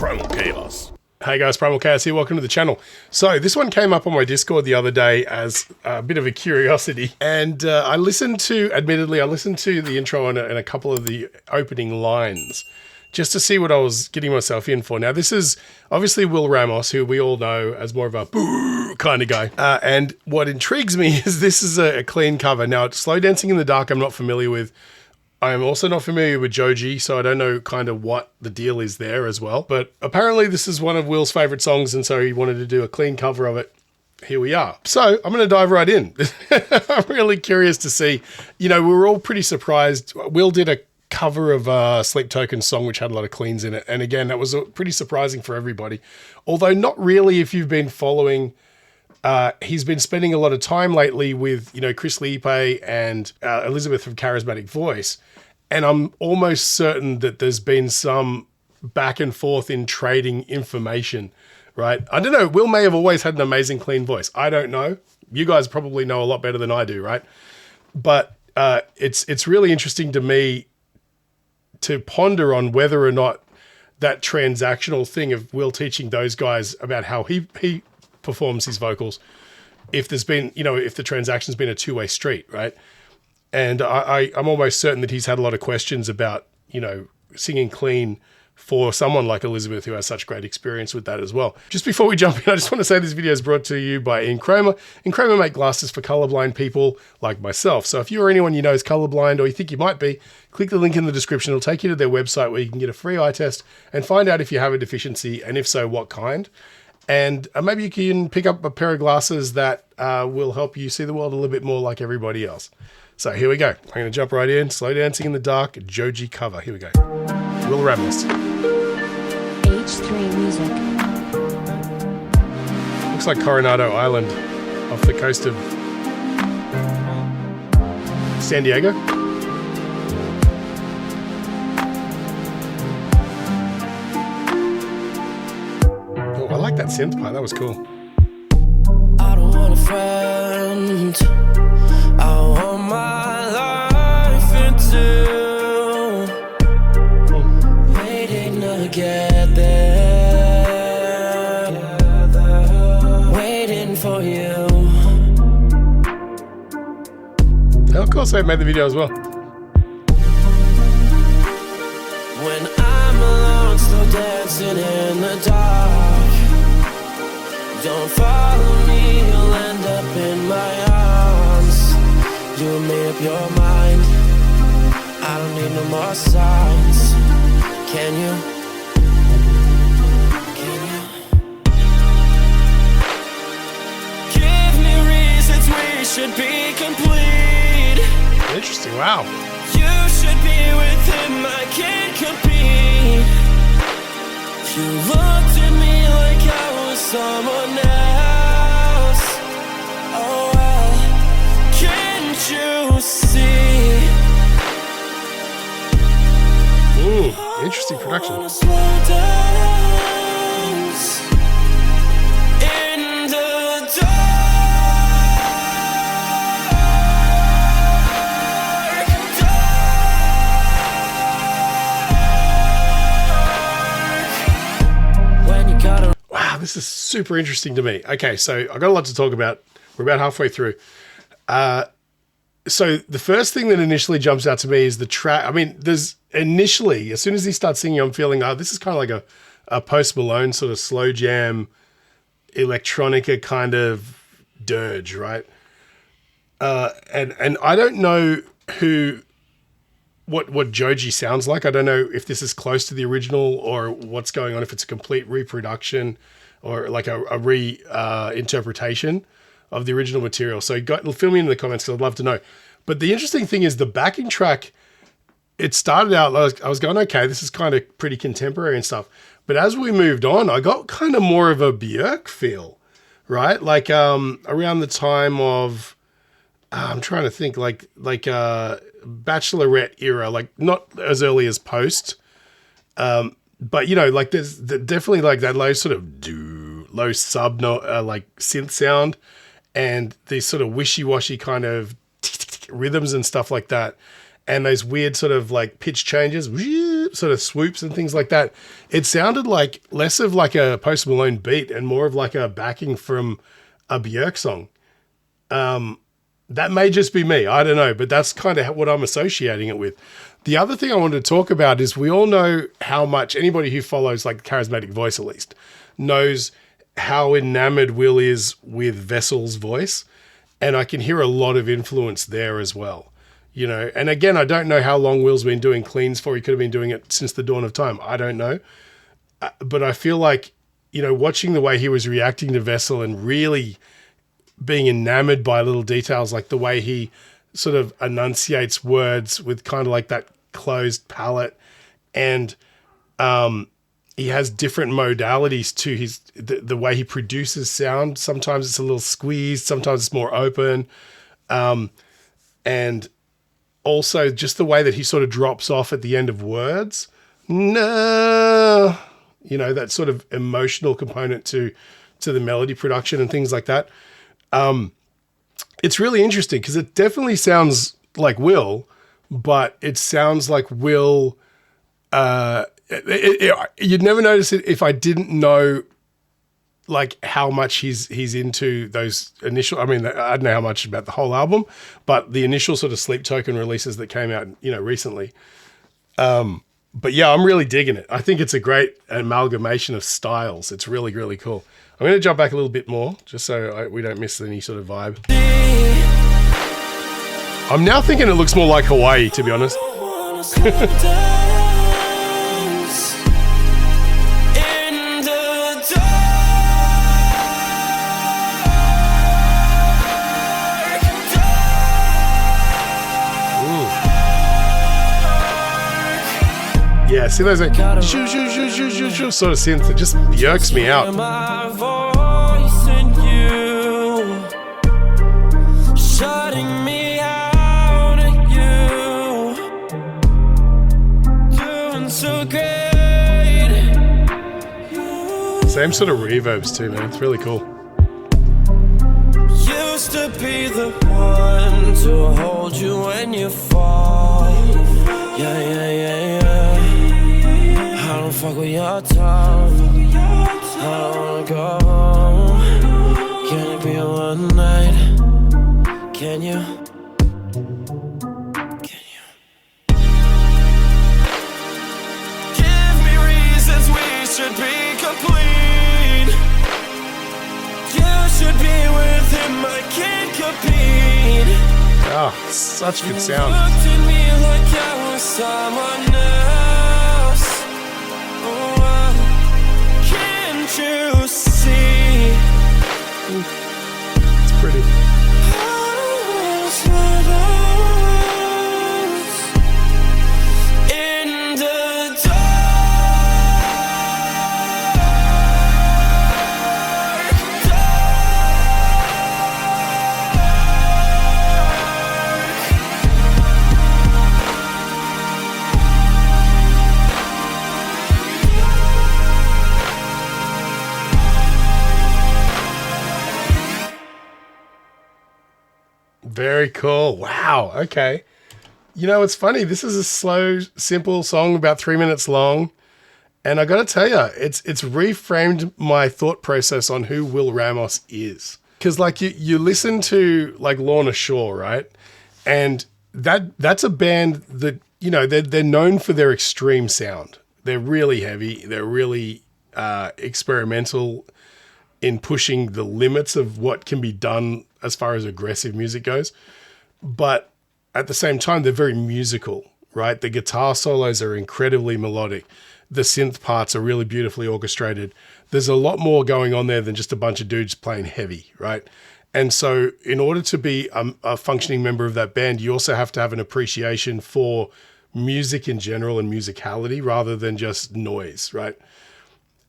Primal Chaos. Hey guys, Primal Chaos here, welcome to the channel. So this one came up on my Discord the other day as a bit of a curiosity, and I listened to the intro and a couple of the opening lines just to see what I was getting myself in for. Now this is obviously Will Ramos, who we all know as more of a boo kind of guy. And what intrigues me is this is a clean cover. Now Slow Dancing in the Dark I'm not familiar with. I am also not familiar with Joji, so I don't know kind of what the deal is there as well. But apparently this is one of Will's favorite songs, and so he wanted to do a clean cover of it. Here we are. So I'm going to dive right in. I'm really curious to see, we were all pretty surprised. Will did a cover of Sleep Token's song, which had a lot of cleans in it. And again, that was pretty surprising for everybody. Although not really if you've been following. He's been spending a lot of time lately with, Chris Lipe and Elizabeth from Charismatic Voice. And I'm almost certain that there's been some back and forth in trading information, right? I don't know. Will may have always had an amazing clean voice. I don't know. You guys probably know a lot better than I do, right? But it's really interesting to me to ponder on whether or not that transactional thing of Will teaching those guys about how he performs his vocals, if there's been, if the transaction's been a two-way street, right? And I'm almost certain that he's had a lot of questions about, singing clean for someone like Elizabeth, who has such great experience with that as well. Just before we jump in, I just want to say this video is brought to you by Enchroma. Enchroma make glasses for colorblind people like myself. So if you or anyone you know is colorblind, or you think you might be, click the link in the description. It'll take you to their website where you can get a free eye test and find out if you have a deficiency, and if so, what kind. And maybe you can pick up a pair of glasses that will help you see the world a little bit more like everybody else. So here we go. I'm going to jump right in. Slow Dancing in the Dark, Joji cover. Here we go. Will Ramos. H3 Music. Looks like Coronado Island off the coast of San Diego. Oh, I like that synth part. That was cool. I don't want a friend. I want my life into waiting to get there, waiting for you. Of course, I made the video as well. When I'm alone, slow dancing in the dark. Don't follow me, you'll end up in my arms. You made up your mind. I don't need no more signs. Can you? Can you? Give me reasons we should be complete. Interesting, wow. You should be with him, I can't compete. You looked at me like I was someone else. Oh well, can't you see? Ooh, interesting production. I wanna slow dance in the dark. When you gotta. Wow, this is super interesting to me. Okay, so I got a lot to talk about. We're about halfway through. So the first thing that initially jumps out to me is the track. I mean, there's initially, as soon as he starts singing, I'm feeling, this is kind of like a Post Malone sort of slow jam, electronica kind of dirge, right? And I don't know what Joji sounds like. I don't know if this is close to the original or what's going on, if it's a complete reproduction or like a reinterpretation of the original material. So fill me in the comments because I'd love to know. But the interesting thing is the backing track, it started out, I was going, okay, this is kind of pretty contemporary and stuff. But as we moved on, I got kind of more of a Björk feel, right? Like around the time of, I'm trying to think, like Bachelorette era, like not as early as Post. But like there's definitely like that low sort of low sub like synth sound, and these sort of wishy-washy kind of rhythms and stuff like that, and those weird sort of like pitch changes, sort of swoops and things like that, it sounded like less of like a Post Malone beat and more of like a backing from a Björk song. That may just be me. I don't know, but that's kind of what I'm associating it with. The other thing I wanted to talk about is we all know how much anybody who follows like Charismatic Voice, at least, knows how enamored Will is with Vessel's voice. And I can hear a lot of influence there as well, you know. And again, I don't know how long Will's been doing cleans for. He could have been doing it since the dawn of time. I don't know. But I feel like, you know, watching the way he was reacting to Vessel and really being enamored by little details, like the way he sort of enunciates words with kind of like that closed palate, and he has different modalities to the way he produces sound. Sometimes it's a little squeezed, sometimes it's more open, and also just the way that he sort of drops off at the end of words. No, you know, that sort of emotional component to the melody production and things like that. It's really interesting because it definitely sounds like Will, but it sounds like Will. You'd never notice it if I didn't know like how much he's into those initial. I mean, I don't know how much about the whole album, but the initial sort of Sleep Token releases that came out, you know, recently. But yeah, I'm really digging it. I think it's a great amalgamation of styles. It's really, really cool. I'm going to jump back a little bit more just so we don't miss any sort of vibe. I'm now thinking it looks more like Hawaii, to be honest. Yeah, see those like shoo, shoo, shoo, shoo, shoo, shoo, sort of synth that just yerks me out. My voice and you shutting me out at you, doing so great. Same sort of reverbs too, man. It's really cool. Used to be the one to hold you when you fall. Yeah, yeah, yeah, yeah. I don't fuck with your tongue. I don't wanna go home. Can it be a one night? Can you? Can you? Give me reasons we should be complete. You should be with him, I can't compete. Oh, such good sound. Looked at me like I was someone else. Oh, can't you see? It's pretty. In the dark. Very cool. Wow. Okay. You know, it's funny. This is a slow, simple song, about 3 minutes long. And I got to tell you, it's reframed my thought process on who Will Ramos is. Because like you listen to like Lorna Shore, right? And that's a band that, you know, they're known for their extreme sound. They're really heavy. They're really experimental in pushing the limits of what can be done as far as aggressive music goes. But at the same time, they're very musical, right? The guitar solos are incredibly melodic. The synth parts are really beautifully orchestrated. There's a lot more going on there than just a bunch of dudes playing heavy, right? And so in order to be a functioning member of that band, you also have to have an appreciation for music in general and musicality rather than just noise, right?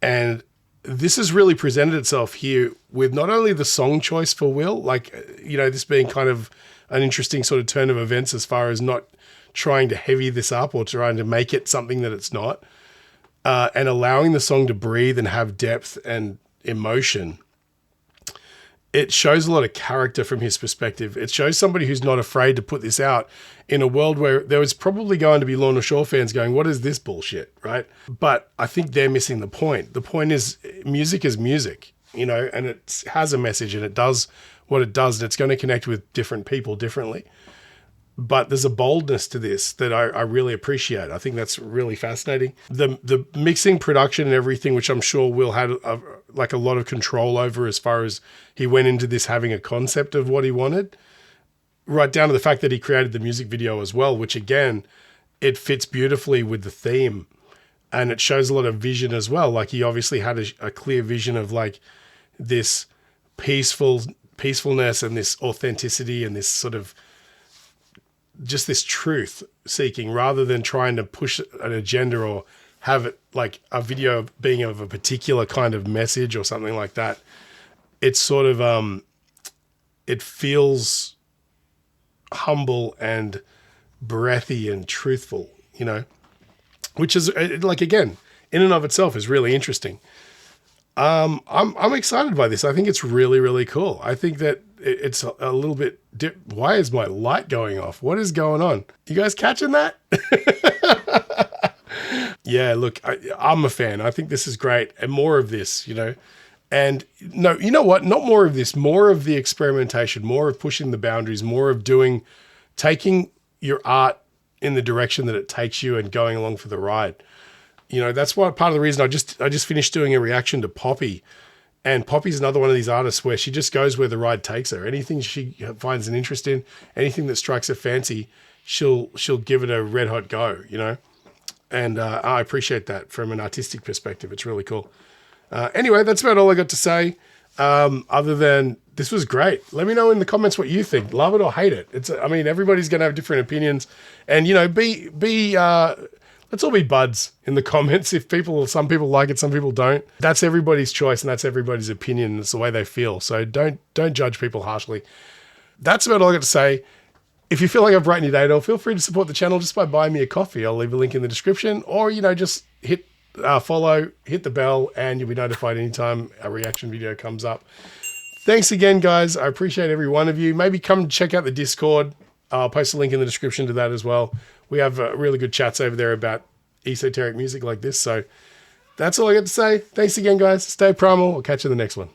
And this has really presented itself here with not only the song choice for Will, like, you know, this being kind of an interesting sort of turn of events as far as not trying to heavy this up or trying to make it something that it's not, and allowing the song to breathe and have depth and emotion. it shows a lot of character from his perspective. It shows somebody who's not afraid to put this out in a world where there was probably going to be Lorna Shore fans going, what is this bullshit, right? But I think they're missing the point. The point is music, you know, and it has a message and it does what it does, and it's going to connect with different people differently. But there's a boldness to this that I really appreciate. I think that's really fascinating. The mixing, production, and everything, which I'm sure Will had a lot of control over, as far as he went into this having a concept of what he wanted, right down to the fact that he created the music video as well, which again, it fits beautifully with the theme, and it shows a lot of vision as well. Like, he obviously had a clear vision of like this peacefulness and this authenticity and this sort of just this truth seeking, rather than trying to push an agenda or have it like a video being of a particular kind of message or something like that. It's sort of, it feels humble and breathy and truthful, you know, which is like, again, in and of itself is really interesting. I'm excited by this. I think it's really, really cool. I think that it's a little bit why is my light going off? What is going on? You guys catching that? Yeah, look, I'm a fan. I think this is great, and more of this, you know. And no, you know what? Not more of this, more of the experimentation, more of pushing the boundaries, more of taking your art in the direction that it takes you and going along for the ride. You know, that's why part of the reason I just finished doing a reaction to Poppy. And Poppy's another one of these artists where she just goes where the ride takes her. Anything she finds an interest in, anything that strikes her fancy, she'll give it a red hot go, you know? And I appreciate that from an artistic perspective. It's really cool. Anyway, that's about all I got to say. Other than this was great. Let me know in the comments what you think. Love it or hate it. Everybody's going to have different opinions. And, you know, let's all be buds in the comments. Some people like it, some people don't. That's everybody's choice and that's everybody's opinion. It's the way they feel. So don't judge people harshly. That's about all I got to say. If you feel like I've brightened your day at all, feel free to support the channel just by buying me a coffee. I'll leave a link in the description, or, you know, just hit follow, hit the bell, and you'll be notified anytime a reaction video comes up. Thanks again, guys. I appreciate every one of you. Maybe come check out the Discord. I'll post a link in the description to that as well. We have really good chats over there about esoteric music like this. So that's all I got to say. Thanks again, guys. Stay primal. I'll catch you in the next one.